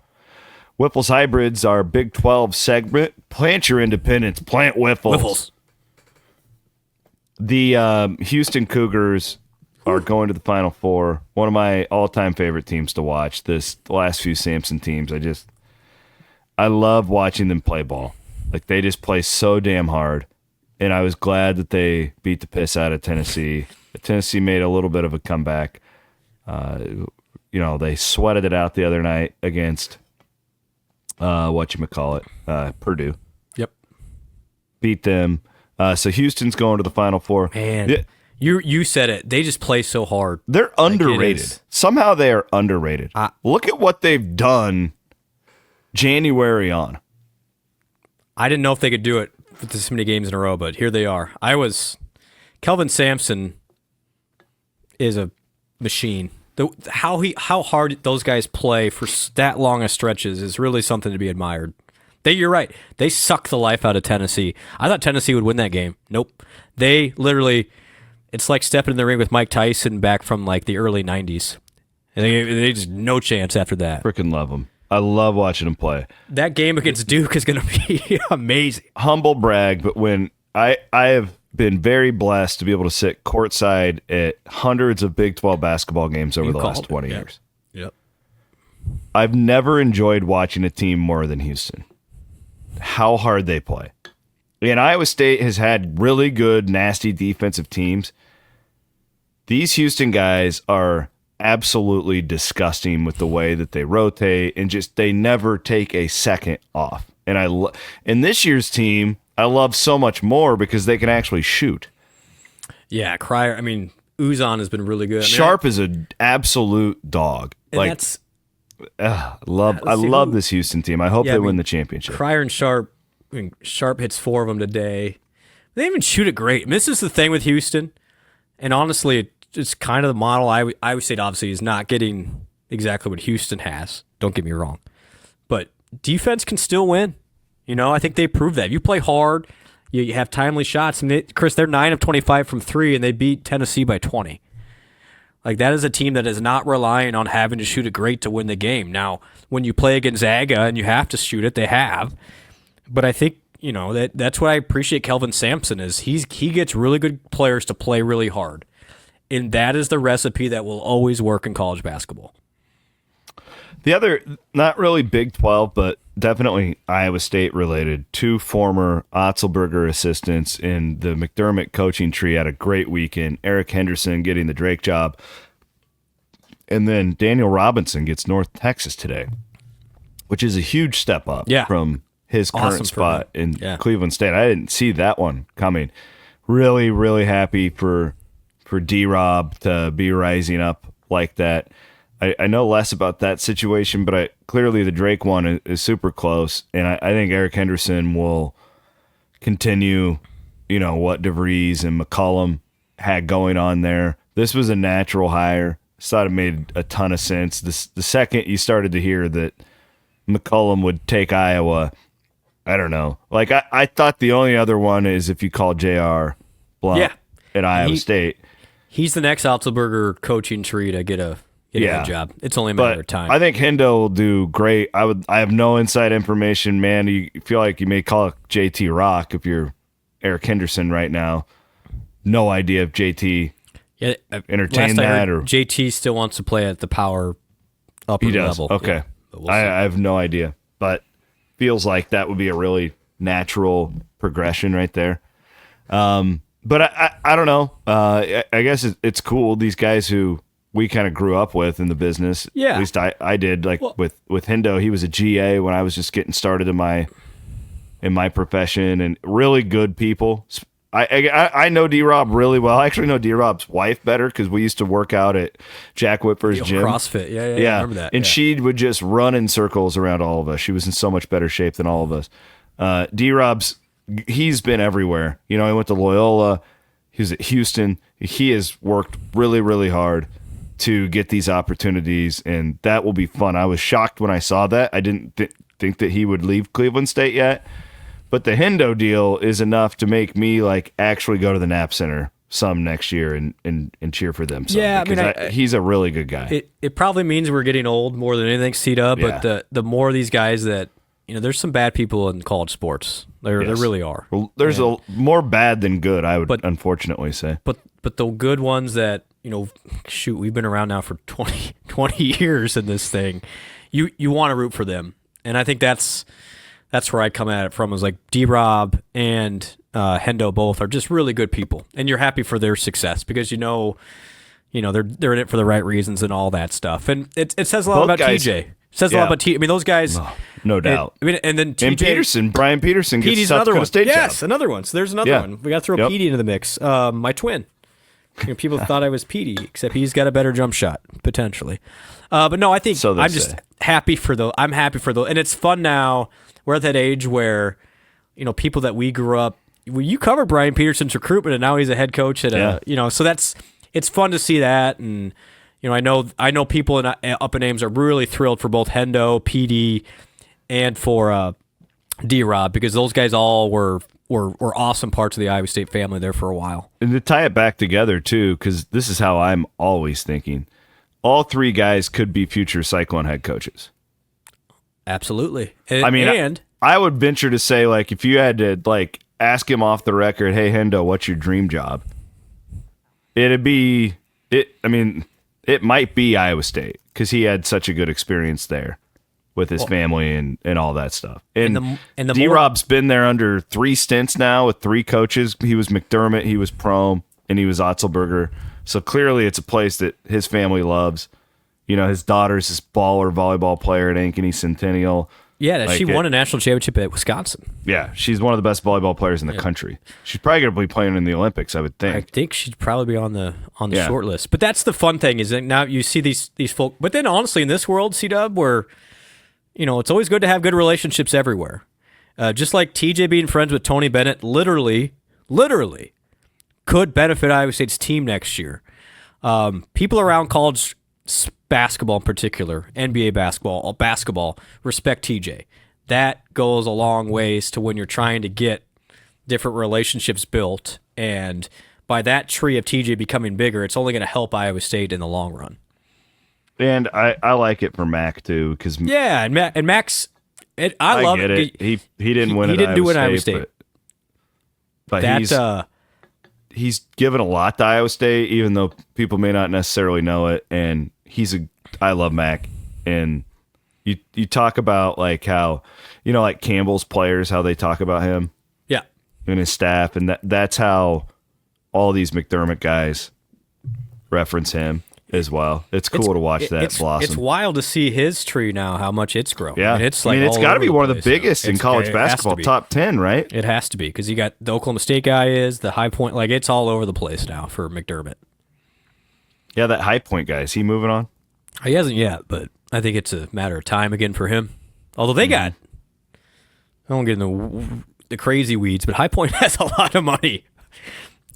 A: Whipple's Hybrids, our Big 12 segment. Plant your independence. Plant Whipples.
B: Whipples.
A: The Houston Cougars are going to the Final Four. One of my all-time favorite teams to watch. The last few Samson teams. I love watching them play ball. Like, they just play so damn hard. And I was glad that they beat the piss out of Tennessee. Tennessee made a little bit of a comeback. They sweated it out the other night against Purdue.
B: Yep.
A: Beat them. So Houston's going to the Final Four.
B: Man, you said it. They just play so hard.
A: They're underrated. Somehow they are underrated. Look at what they've done January on.
B: I didn't know if they could do it with this many games in a row, but here they are. Kelvin Sampson is a machine. How hard those guys play for that long of stretches is really something to be admired. You're right. They suck the life out of Tennessee. I thought Tennessee would win that game. Nope. They literally, it's like stepping in the ring with Mike Tyson back from like the early 90s. And they just no chance after that.
A: Freaking love him. I love watching him play.
B: That game against Duke is going to be amazing.
A: Humble brag, but when I have been very blessed to be able to sit courtside at hundreds of Big 12 basketball games over the last 20 years.
B: Yep.
A: I've never enjoyed watching a team more than Houston. How hard they play. And Iowa State has had really good, nasty defensive teams. These Houston guys are absolutely disgusting with the way that they rotate and just they never take a second off. And and this year's team, I love so much more because they can actually shoot.
B: Yeah, Cryer. I mean, Uzan has been really good.
A: Sharp is an absolute dog. Like I love this Houston team. I hope they win the championship.
B: Cryer and Sharp. I mean, Sharp hits 4 of them today. They even shoot it great. And this is the thing with Houston, and honestly, it's kind of the model. Iowa State obviously is not getting exactly what Houston has. Don't get me wrong, but defense can still win. You know, I think they proved that. If you play hard, you have timely shots. And Chris, they're 9 of 25 from 3, and they beat Tennessee by 20. Like, that is a team that is not relying on having to shoot it great to win the game. Now, when you play Gonzaga and you have to shoot it, they have. But I think, you know, that's what I appreciate Kelvin Sampson is he gets really good players to play really hard. And that is the recipe that will always work in college basketball.
A: The other, not really Big 12, but definitely Iowa State related, 2 former Otzelberger assistants in the McDermott coaching tree had a great weekend. Eric Henderson getting the Drake job. And then Daniel Robinson gets North Texas today, which is a huge step up from his current spot in Cleveland State. I didn't see that one coming. Really, really happy for D-Rob to be rising up like that. I know less about that situation, but clearly the Drake one is super close, and I think Eric Henderson will continue, you know, what DeVries and McCollum had going on there. This was a natural hire. I thought it made a ton of sense. The second you started to hear that McCollum would take Iowa, I don't know. Like, I thought the only other one is if you call J.R. Blum at Iowa State.
B: He's the next Otzelberger coaching tree to get a good job. It's only a matter of time.
A: I think Hendo will do great. I have no inside information, man. You feel like you may call it JT Rock if you're Eric Henderson right now. No idea if JT entertained that or
B: JT still wants to play at the power upper level.
A: Okay, I have no idea, but feels like that would be a really natural progression right there. But I don't know. I guess it's cool. These guys who we kind of grew up with in the business. Yeah. At least I did. Like with Hendo, he was a GA when I was just getting started in my profession, and really good people. I know D-Rob really well. I actually know D-Rob's wife better because we used to work out at Jack Whitver's gym.
B: CrossFit. Yeah. I remember that.
A: And she would just run in circles around all of us. She was in so much better shape than all of us. D-Rob's, he's been everywhere. You know, he went to Loyola. He was at Houston. He has worked really, really hard to get these opportunities, and that will be fun. I was shocked when I saw that. I didn't think that he would leave Cleveland State yet, but the Hendo deal is enough to make me like actually go to the Knapp Center some next year and cheer for them.
B: Yeah, I mean,
A: he's a really good guy.
B: It probably means we're getting old more than anything, Cita, but the more of these guys that, you know, there's some bad people in college sports. There really are.
A: Well, there's a more bad than good, I would unfortunately say.
B: But the good ones that, you know, shoot, we've been around now for 20 years in this thing. You want to root for them. And I think that's where I come at it from, is like D-Rob and Hendo both are just really good people. And you're happy for their success because you know they're in it for the right reasons and all that stuff. And it says a lot about TJ. It says a lot about TJ. I mean, those guys.
A: No doubt.
B: And then TJ.
A: And Peterson, Brian Peterson gets
B: Petey's
A: South Dakota State
B: Yes,
A: job.
B: another one. So there's another one. We got to throw Petey into the mix. My twin. You know, people thought I was Petey, except he's got a better jump shot, potentially. But no, I think I'm just happy for those. I'm happy for those. And it's fun now. We're at that age where, you know, people that we grew up, you covered Brian Peterson's recruitment, and now he's a head coach at you know, so it's fun to see that. And, you know, I know people in up in Ames are really thrilled for both Hendo, PD, and for D-Rob, because those guys all were were awesome parts of the Iowa State family there for a while.
A: And to tie it back together, too, because this is how I'm always thinking. All three guys could be future Cyclone head coaches.
B: Absolutely.
A: I would venture to say, like, if you had to, like, ask him off the record, hey, Hendo, what's your dream job? It might be Iowa State because he had such a good experience there with his family and all that stuff. And D-Rob's been there under 3 stints now with 3 coaches. He was McDermott, he was Prohm, and he was Otzelberger. So clearly it's a place that his family loves. You know, his daughter's this baller volleyball player at Ankeny Centennial.
B: Yeah, she won a national championship at Wisconsin.
A: Yeah, she's one of the best volleyball players in the country. She's probably going to be playing in the Olympics, I would think.
B: I think she'd probably be on the short list. But that's the fun thing is that now you see these folk. But then honestly, in this world, C-Dub, where it's always good to have good relationships everywhere. Just like TJ being friends with Tony Bennett, literally could benefit Iowa State's team next year. People around college basketball in particular, NBA basketball, respect TJ. That goes a long ways to when you're trying to get different relationships built. And by that tree of TJ becoming bigger, it's only going to help Iowa State in the long run.
A: And I like it for Mac, too. Cause
B: and Max, I love
A: it. He didn't win
B: he
A: at
B: didn't do it at Iowa
A: State.
B: State.
A: But he's given a lot to Iowa State, even though people may not necessarily know it. And I love Mac. And you talk about like how, like Campbell's players, how they talk about him.
B: Yeah.
A: And his staff. And that's how all these McDermott guys reference him as well. It's cool to watch that blossom.
B: It's wild to see his tree now, how much it's grown.
A: Yeah.
B: It's
A: it's got to be one of the biggest in college basketball, top 10, right?
B: It has to be because you got the Oklahoma State guy the High Point, like it's all over the place now for McDermott.
A: Yeah, that High Point guy, is he moving on?
B: He hasn't yet, but I think it's a matter of time again for him. Although they got, I won't get into the crazy weeds, but High Point has a lot of money.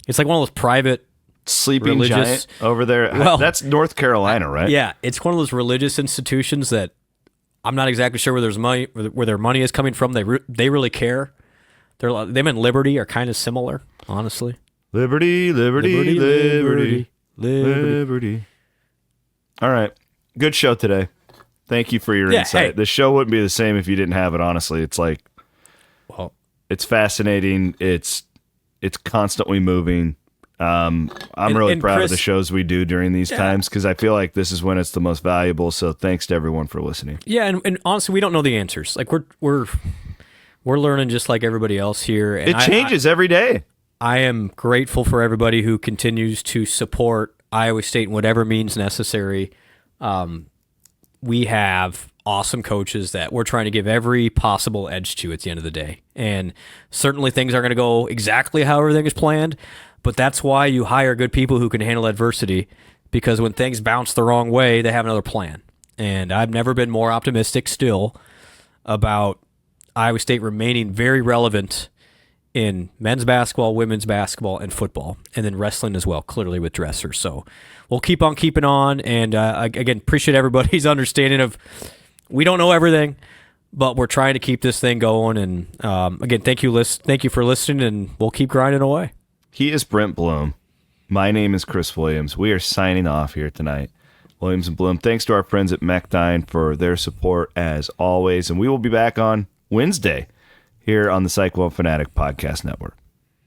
B: It's like one of those private
A: sleeping
B: religious
A: giant over there. Well, that's North Carolina, right?
B: Yeah, it's one of those religious institutions that I'm not exactly sure where their money is coming from. They really care. Them and Liberty are kind of similar, honestly.
A: Liberty. All right. Good show today. Thank you for your insight. Hey. The show wouldn't be the same if you didn't have it, honestly. It's like, it's fascinating. It's constantly moving. I'm really proud of the shows we do during these times because I feel like this is when it's the most valuable. So thanks to everyone for listening. Yeah, and honestly, we don't know the answers. Like we're learning just like everybody else here. And it changes every day. I am grateful for everybody who continues to support Iowa State in whatever means necessary. We have awesome coaches that we're trying to give every possible edge to at the end of the day. And certainly things aren't going to go exactly how everything is planned, but that's why you hire good people who can handle adversity, because when things bounce the wrong way, they have another plan. And I've never been more optimistic still about Iowa State remaining very relevant in men's basketball, women's basketball, and football, and then wrestling as well, clearly with dressers. So we'll keep on keeping on, and again, appreciate everybody's understanding of we don't know everything, but we're trying to keep this thing going. And again, thank you for listening, and we'll keep grinding away. He is Brent Blum. My name is Chris Williams. We are signing off here tonight. Williams and Blum, thanks to our friends at Mechdyne for their support as always, and we will be back on Wednesday here on the Cyclone Fanatic Podcast Network.